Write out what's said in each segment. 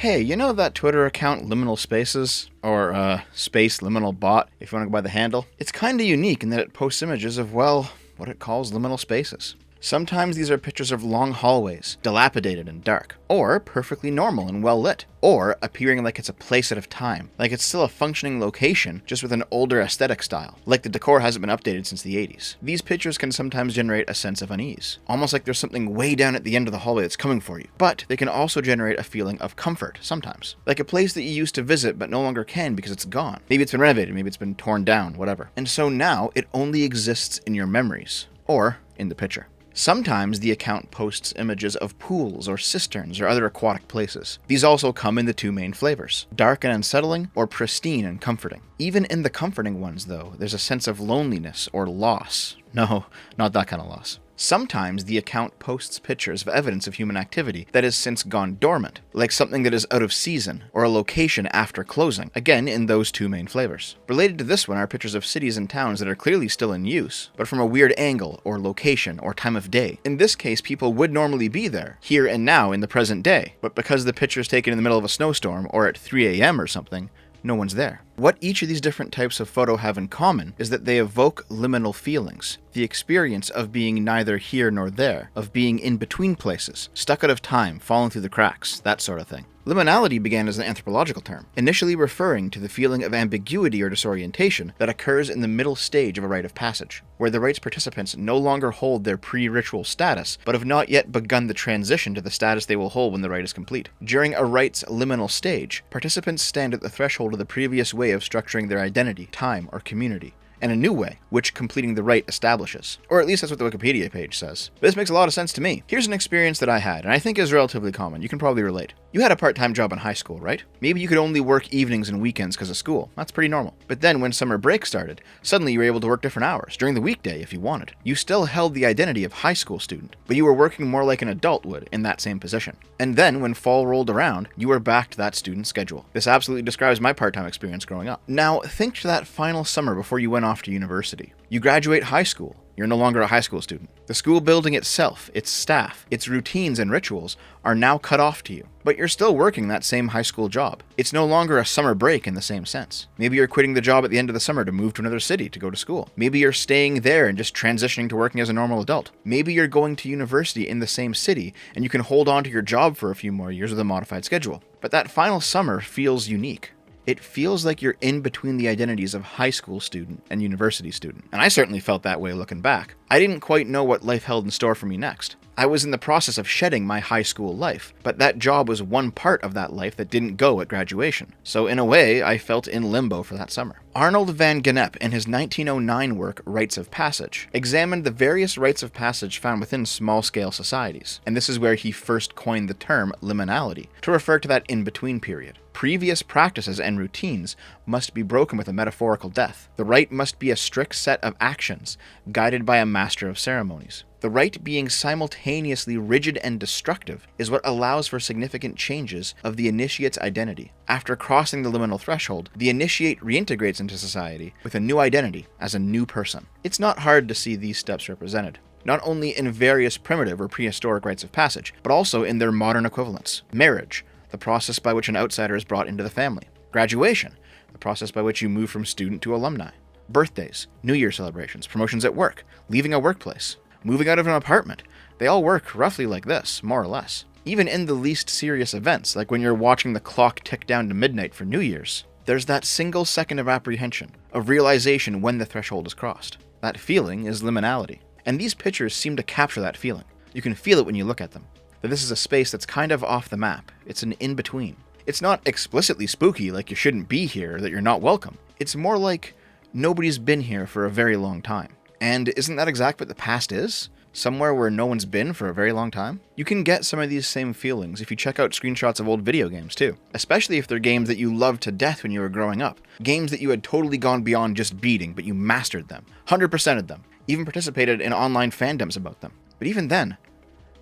Hey, you know that Twitter account Liminal Spaces? Or, Space Liminal Bot, if you want to go by the handle? It's kinda unique in that it posts images of, well, what it calls liminal spaces. Sometimes these are pictures of long hallways, dilapidated and dark, or perfectly normal and well lit, or appearing like it's a place out of time, like it's still a functioning location, just with an older aesthetic style, like the decor hasn't been updated since the 80s. These pictures can sometimes generate a sense of unease, almost like there's something way down at the end of the hallway that's coming for you, but they can also generate a feeling of comfort, sometimes. Like a place that you used to visit but no longer can because it's gone. Maybe it's been renovated, maybe it's been torn down, whatever. And so now it only exists in your memories, or in the picture. Sometimes the account posts images of pools or cisterns or other aquatic places. These also come in the two main flavors, dark and unsettling, or pristine and comforting. Even in the comforting ones, though, there's a sense of loneliness or loss. No, not that kind of loss. Sometimes the account posts pictures of evidence of human activity that has since gone dormant, like something that is out of season, or a location after closing, again in those two main flavors. Related to this one are pictures of cities and towns that are clearly still in use, but from a weird angle, or location, or time of day. In this case, people would normally be there, here and now in the present day, but because the picture is taken in the middle of a snowstorm, or at 3 a.m. or something, no one's there. What each of these different types of photo have in common is that they evoke liminal feelings, the experience of being neither here nor there, of being in between places, stuck out of time, falling through the cracks, that sort of thing. Liminality began as an anthropological term, initially referring to the feeling of ambiguity or disorientation that occurs in the middle stage of a rite of passage, where the rite's participants no longer hold their pre-ritual status, but have not yet begun the transition to the status they will hold when the rite is complete. During a rite's liminal stage, participants stand at the threshold of the previous way of structuring their identity, time, or community, and a new way, which completing the rite establishes. Or at least that's what the Wikipedia page says. But this makes a lot of sense to me. Here's an experience that I had, and I think is relatively common. You can probably relate. You had a part-time job in high school, right? Maybe you could only work evenings and weekends because of school. That's pretty normal. But then when summer break started, suddenly you were able to work different hours, during the weekday if you wanted. You still held the identity of high school student, but you were working more like an adult would in that same position. And then when fall rolled around, you were back to that student schedule. This absolutely describes my part-time experience growing up. Now, think to that final summer before you went off to university. You graduate high school. You're no longer a high school student. The school building itself, its staff, its routines and rituals are now cut off to you. But you're still working that same high school job. It's no longer a summer break in the same sense. Maybe you're quitting the job at the end of the summer to move to another city to go to school. Maybe you're staying there and just transitioning to working as a normal adult. Maybe you're going to university in the same city and you can hold on to your job for a few more years with a modified schedule. But that final summer feels unique. It feels like you're in between the identities of high school student and university student. And I certainly felt that way looking back. I didn't quite know what life held in store for me next. I was in the process of shedding my high school life, but that job was one part of that life that didn't go at graduation. So in a way, I felt in limbo for that summer. Arnold van Gennep, in his 1909 work, Rites of Passage, examined the various rites of passage found within small-scale societies, and this is where he first coined the term liminality, to refer to that in-between period. Previous practices and routines must be broken with a metaphorical death. The rite must be a strict set of actions, guided by a master of ceremonies. The rite being simultaneously rigid and destructive is what allows for significant changes of the initiate's identity. After crossing the liminal threshold, the initiate reintegrates into society with a new identity as a new person. It's not hard to see these steps represented, not only in various primitive or prehistoric rites of passage, but also in their modern equivalents. Marriage, the process by which an outsider is brought into the family. Graduation, the process by which you move from student to alumni. Birthdays, New Year celebrations, promotions at work, leaving a workplace, moving out of an apartment. They all work roughly like this, more or less. Even in the least serious events, like when you're watching the clock tick down to midnight for New Year's, there's that single second of apprehension, of realization when the threshold is crossed. That feeling is liminality. And these pictures seem to capture that feeling. You can feel it when you look at them. That this is a space that's kind of off the map. It's an in-between. It's not explicitly spooky, like you shouldn't be here, that you're not welcome. It's more like nobody's been here for a very long time. And isn't that exactly what the past is? Somewhere where no one's been for a very long time? You can get some of these same feelings if you check out screenshots of old video games too. Especially if they're games that you loved to death when you were growing up. Games that you had totally gone beyond just beating, but you mastered them. 100%ed them. Even participated in online fandoms about them. But even then,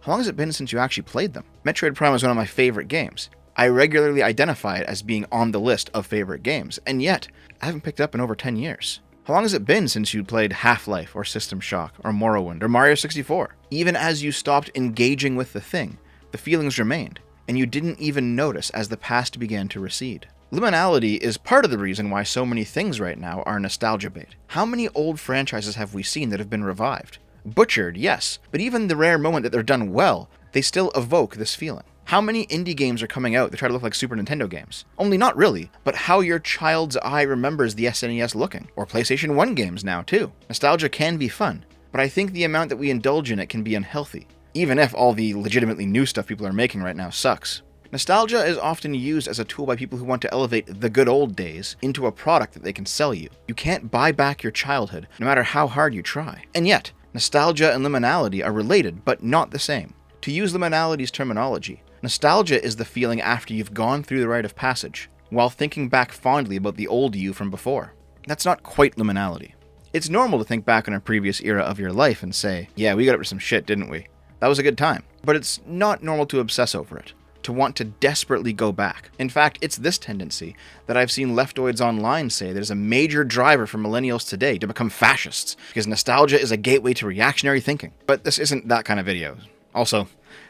how long has it been since you actually played them? Metroid Prime is one of my favorite games. I regularly identify it as being on the list of favorite games, and yet, I haven't picked it up in over 10 years. How long has it been since you played Half-Life, or System Shock, or Morrowind, or Mario 64? Even as you stopped engaging with the thing, the feelings remained. and you didn't even notice as the past began to recede. Liminality is part of the reason why so many things right now are nostalgia bait. How many old franchises have we seen that have been revived? Butchered, yes, but even the rare moment that they're done well, they still evoke this feeling. How many indie games are coming out that try to look like Super Nintendo games? Only not really, but how your child's eye remembers the SNES looking. Or PlayStation 1 games now, too. Nostalgia can be fun, but I think the amount that we indulge in it can be unhealthy, even if all the legitimately new stuff people are making right now sucks. Nostalgia is often used as a tool by people who want to elevate the good old days into a product that they can sell you. You can't buy back your childhood, no matter how hard you try. And yet, nostalgia and liminality are related, but not the same. To use liminality's terminology, nostalgia is the feeling after you've gone through the rite of passage, while thinking back fondly about the old you from before. That's not quite liminality. It's normal to think back on a previous era of your life and say, yeah, we got up to some shit, didn't we? That was a good time. But it's not normal to obsess over it, to want to desperately go back. In fact, it's this tendency that I've seen leftoids online say that is a major driver for millennials today to become fascists, because nostalgia is a gateway to reactionary thinking. But this isn't that kind of video. Also,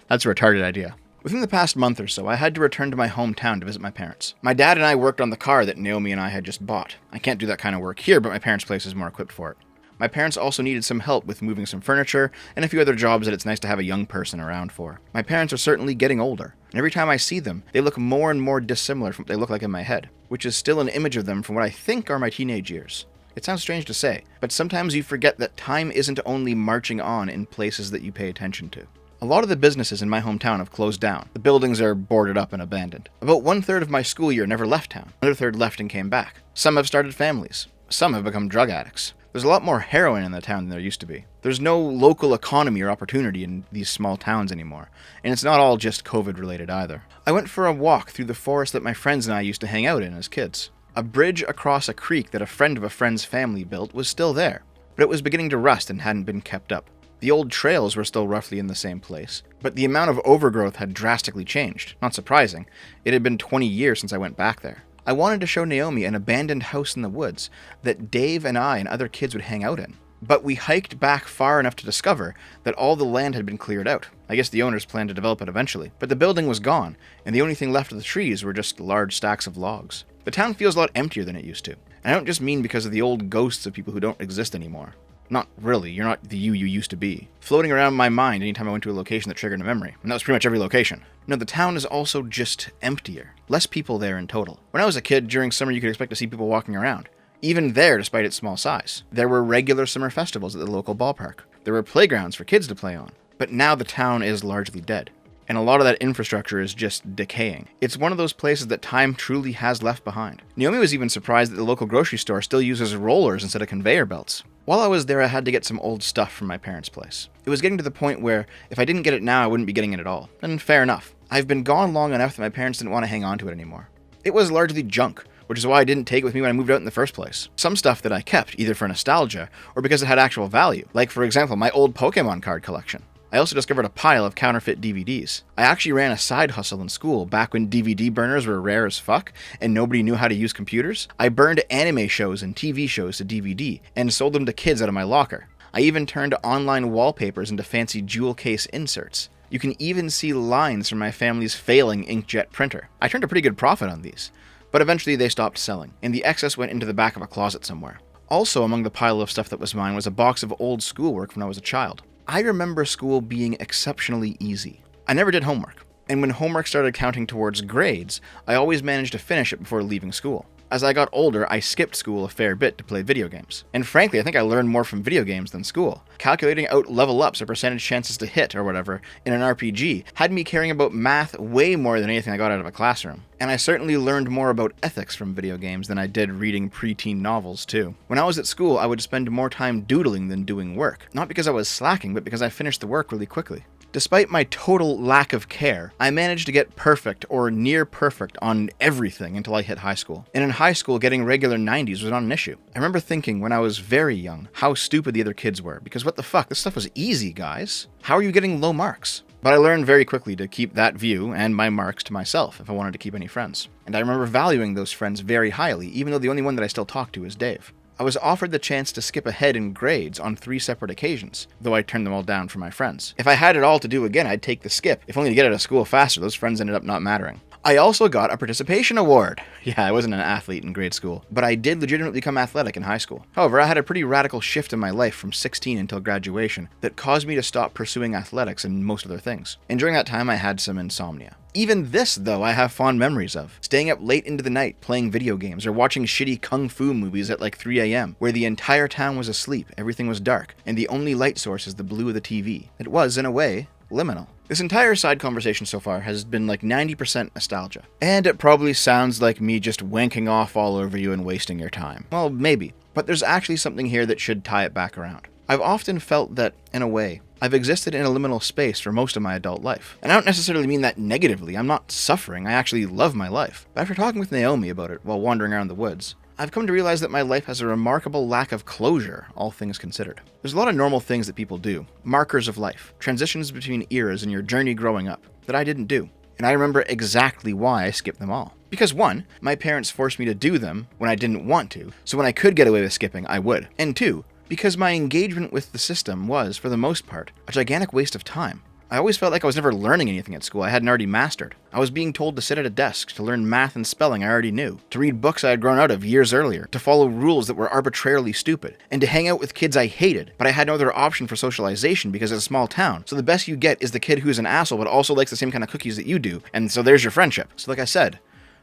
that's a retarded idea. Within the past month or so, I had to return to my hometown to visit my parents. My dad and I worked on the car that Naomi and I had just bought. I can't do that kind of work here, but my parents' place is more equipped for it. My parents also needed some help with moving some furniture and a few other jobs that it's nice to have a young person around for. My parents are certainly getting older, and every time I see them, they look more and more dissimilar from what they look like in my head, which is still an image of them from what I think are my teenage years. It sounds strange to say, but sometimes you forget that time isn't only marching on in places that you pay attention to. A lot of the businesses in my hometown have closed down. The buildings are boarded up and abandoned. About 1/3 of my school year never left town. Another third left and came back. Some have started families. Some have become drug addicts. There's a lot more heroin in the town than there used to be. There's no local economy or opportunity in these small towns anymore. And it's not all just COVID related either. I went for a walk through the forest that my friends and I used to hang out in as kids. A bridge across a creek that a friend of a friend's family built was still there, but it was beginning to rust and hadn't been kept up. The old trails were still roughly in the same place, but the amount of overgrowth had drastically changed. Not surprising. It had been 20 years since I went back there. I wanted to show Naomi an abandoned house in the woods that Dave and I and other kids would hang out in. But we hiked back far enough to discover that all the land had been cleared out. I guess the owners planned to develop it eventually, but the building was gone, and the only thing left of the trees were just large stacks of logs. The town feels a lot emptier than it used to. And I don't just mean because of the old ghosts of people who don't exist anymore. Not really, you're not the you used to be. Floating around my mind anytime I went to a location that triggered a memory. And that was pretty much every location. No, the town is also just emptier. Less people there in total. When I was a kid, during summer you could expect to see people walking around. Even there, despite its small size. There were regular summer festivals at the local ballpark. There were playgrounds for kids to play on. But now the town is largely dead. And a lot of that infrastructure is just decaying. It's one of those places that time truly has left behind. Naomi was even surprised that the local grocery store still uses rollers instead of conveyor belts. While I was there, I had to get some old stuff from my parents' place. It was getting to the point where, if I didn't get it now, I wouldn't be getting it at all. And fair enough. I've been gone long enough that my parents didn't want to hang on to it anymore. It was largely junk, which is why I didn't take it with me when I moved out in the first place. Some stuff that I kept, either for nostalgia, or because it had actual value. Like, for example, my old Pokemon card collection. I also discovered a pile of counterfeit DVDs. I actually ran a side hustle in school back when DVD burners were rare as fuck and nobody knew how to use computers. I burned anime shows and TV shows to DVD and sold them to kids out of my locker. I even turned online wallpapers into fancy jewel case inserts. You can even see lines from my family's failing inkjet printer. I turned a pretty good profit on these, but eventually they stopped selling, and the excess went into the back of a closet somewhere. Also among the pile of stuff that was mine was a box of old schoolwork when I was a child. I remember school being exceptionally easy. I never did homework, and when homework started counting towards grades, I always managed to finish it before leaving school. As I got older, I skipped school a fair bit to play video games. And frankly, I think I learned more from video games than school. Calculating out level ups or percentage chances to hit or whatever in an RPG had me caring about math way more than anything I got out of a classroom. And I certainly learned more about ethics from video games than I did reading preteen novels too. When I was at school, I would spend more time doodling than doing work. Not because I was slacking, but because I finished the work really quickly. Despite my total lack of care, I managed to get perfect or near perfect on everything until I hit high school. And in high school, getting regular 90s was not an issue. I remember thinking when I was very young how stupid the other kids were, because what the fuck, this stuff was easy, guys. How are you getting low marks? But I learned very quickly to keep that view and my marks to myself if I wanted to keep any friends. And I remember valuing those friends very highly, even though the only one that I still talk to is Dave. I was offered the chance to skip ahead in grades on 3 separate occasions, though I turned them all down for my friends. If I had it all to do again, I'd take the skip, if only to get out of school faster. Those friends ended up not mattering. I also got a participation award. Yeah, I wasn't an athlete in grade school, but I did legitimately become athletic in high school. However, I had a pretty radical shift in my life from 16 until graduation that caused me to stop pursuing athletics and most other things. And during that time, I had some insomnia. Even this, though, I have fond memories of. Staying up late into the night playing video games or watching shitty kung fu movies at like 3 a.m. where the entire town was asleep, everything was dark, and the only light source is the blue of the TV. It was, in a way, liminal. This entire side conversation so far has been like 90% nostalgia. And it probably sounds like me just wanking off all over you and wasting your time. Well, maybe. But there's actually something here that should tie it back around. I've often felt that, in a way, I've existed in a liminal space for most of my adult life. And I don't necessarily mean that negatively. I'm not suffering. I actually love my life. But after talking with Naomi about it while wandering around the woods, I've come to realize that my life has a remarkable lack of closure, all things considered. There's a lot of normal things that people do, markers of life, transitions between eras in your journey growing up, that I didn't do. And I remember exactly why I skipped them all. Because 1, my parents forced me to do them when I didn't want to, so when I could get away with skipping, I would. And 2, because my engagement with the system was, for the most part, a gigantic waste of time. I always felt like I was never learning anything at school I hadn't already mastered. I was being told to sit at a desk, to learn math and spelling I already knew, to read books I had grown out of years earlier, to follow rules that were arbitrarily stupid, and to hang out with kids I hated, but I had no other option for socialization because it's a small town, so the best you get is the kid who's an asshole but also likes the same kind of cookies that you do, and so there's your friendship. So like I said,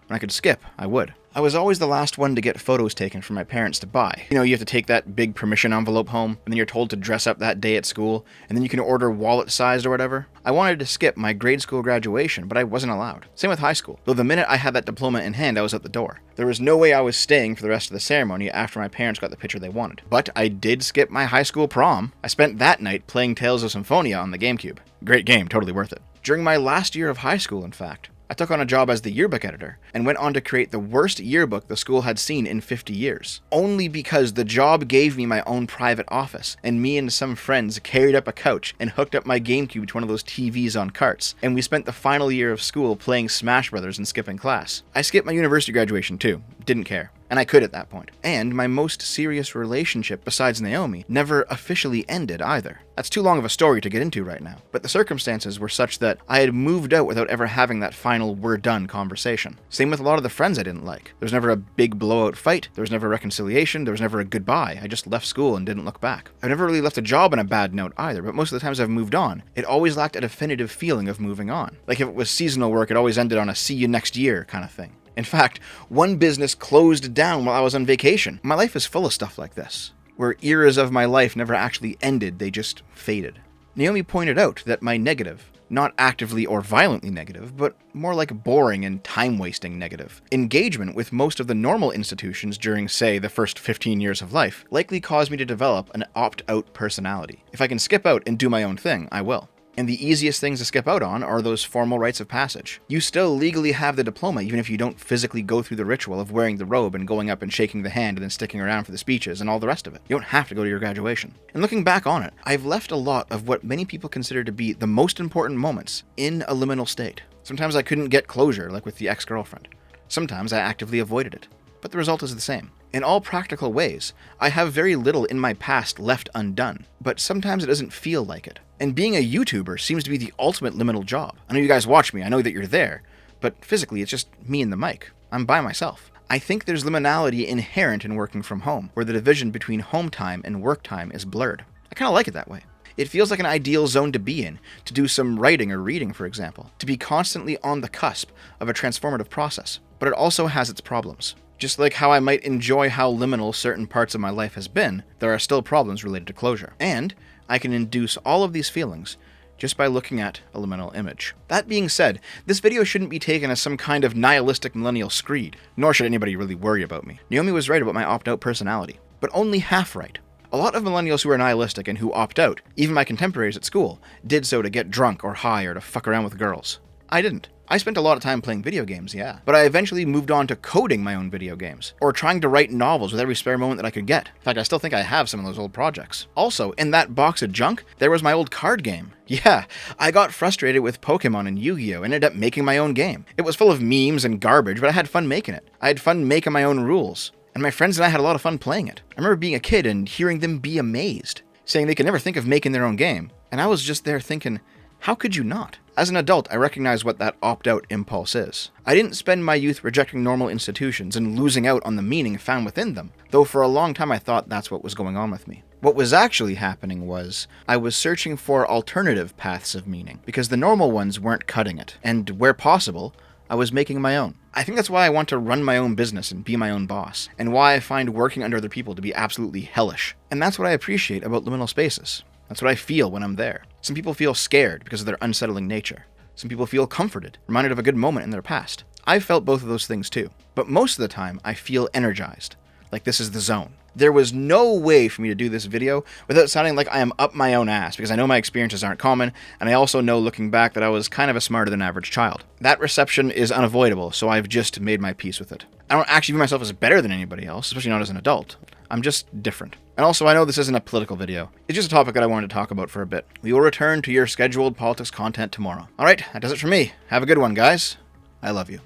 when I could skip, I would. I was always the last one to get photos taken for my parents to buy. You know, you have to take that big permission envelope home, and then you're told to dress up that day at school, and then you can order wallet-sized or whatever. I wanted to skip my grade school graduation, but I wasn't allowed. Same with high school, though the minute I had that diploma in hand, I was at the door. There was no way I was staying for the rest of the ceremony after my parents got the picture they wanted. But I did skip my high school prom. I spent that night playing Tales of Symphonia on the GameCube. Great game, totally worth it. During my last year of high school, in fact, I took on a job as the yearbook editor and went on to create the worst yearbook the school had seen in 50 years. Only because the job gave me my own private office, and me and some friends carried up a couch and hooked up my GameCube to one of those TVs on carts, and we spent the final year of school playing Smash Brothers and skipping class. I skipped my university graduation too, didn't care. And I could at that point. And my most serious relationship besides Naomi never officially ended either. That's too long of a story to get into right now. But the circumstances were such that I had moved out without ever having that final we're done conversation. Same with a lot of the friends I didn't like. There was never a big blowout fight. There was never reconciliation. There was never a goodbye. I just left school and didn't look back. I've never really left a job on a bad note either, but most of the times I've moved on, it always lacked a definitive feeling of moving on. Like if it was seasonal work, it always ended on a see you next year kind of thing. In fact, one business closed down while I was on vacation. My life is full of stuff like this, where eras of my life never actually ended, they just faded. Naomi pointed out that my negative, not actively or violently negative, but more like boring and time-wasting negative, engagement with most of the normal institutions during, say, the first 15 years of life, likely caused me to develop an opt-out personality. If I can skip out and do my own thing, I will. And the easiest things to skip out on are those formal rites of passage. You still legally have the diploma even if you don't physically go through the ritual of wearing the robe and going up and shaking the hand and then sticking around for the speeches and all the rest of it. You don't have to go to your graduation. And looking back on it, I've left a lot of what many people consider to be the most important moments in a liminal state. Sometimes I couldn't get closure, like with the ex-girlfriend. Sometimes I actively avoided it. But the result is the same. In all practical ways, I have very little in my past left undone, but sometimes it doesn't feel like it. And being a YouTuber seems to be the ultimate liminal job. I know you guys watch me, I know that you're there, but physically it's just me and the mic. I'm by myself. I think there's liminality inherent in working from home, where the division between home time and work time is blurred. I kind of like it that way. It feels like an ideal zone to be in, to do some writing or reading, for example, to be constantly on the cusp of a transformative process. But it also has its problems. Just like how I might enjoy how liminal certain parts of my life has been, there are still problems related to closure. And I can induce all of these feelings just by looking at a liminal image. That being said, this video shouldn't be taken as some kind of nihilistic millennial screed, nor should anybody really worry about me. Naomi was right about my opt-out personality, but only half right. A lot of millennials who are nihilistic and who opt out, even my contemporaries at school, did so to get drunk or high or to fuck around with girls. I didn't. I spent a lot of time playing video games, yeah, but I eventually moved on to coding my own video games, or trying to write novels with every spare moment that I could get. In fact, I still think I have some of those old projects. Also, in that box of junk, there was my old card game. Yeah, I got frustrated with Pokemon and Yu-Gi-Oh! And ended up making my own game. It was full of memes and garbage, but I had fun making it. I had fun making my own rules. And my friends and I had a lot of fun playing it. I remember being a kid and hearing them be amazed, saying they could never think of making their own game. And I was just there thinking, how could you not? As an adult, I recognize what that opt-out impulse is. I didn't spend my youth rejecting normal institutions and losing out on the meaning found within them, though for a long time I thought that's what was going on with me. What was actually happening was, I was searching for alternative paths of meaning, because the normal ones weren't cutting it, and where possible, I was making my own. I think that's why I want to run my own business and be my own boss, and why I find working under other people to be absolutely hellish. And that's what I appreciate about liminal spaces. That's what I feel when I'm there. Some people feel scared because of their unsettling nature. Some people feel comforted, reminded of a good moment in their past. I've felt both of those things too. But most of the time, I feel energized, like this is the zone. There was no way for me to do this video without sounding like I am up my own ass, because I know my experiences aren't common, and I also know looking back that I was kind of a smarter than average child. That reception is unavoidable, so I've just made my peace with it. I don't actually view myself as better than anybody else, especially not as an adult. I'm just different. And also, I know this isn't a political video. It's just a topic that I wanted to talk about for a bit. We will return to your scheduled politics content tomorrow. Alright, that does it for me. Have a good one, guys. I love you.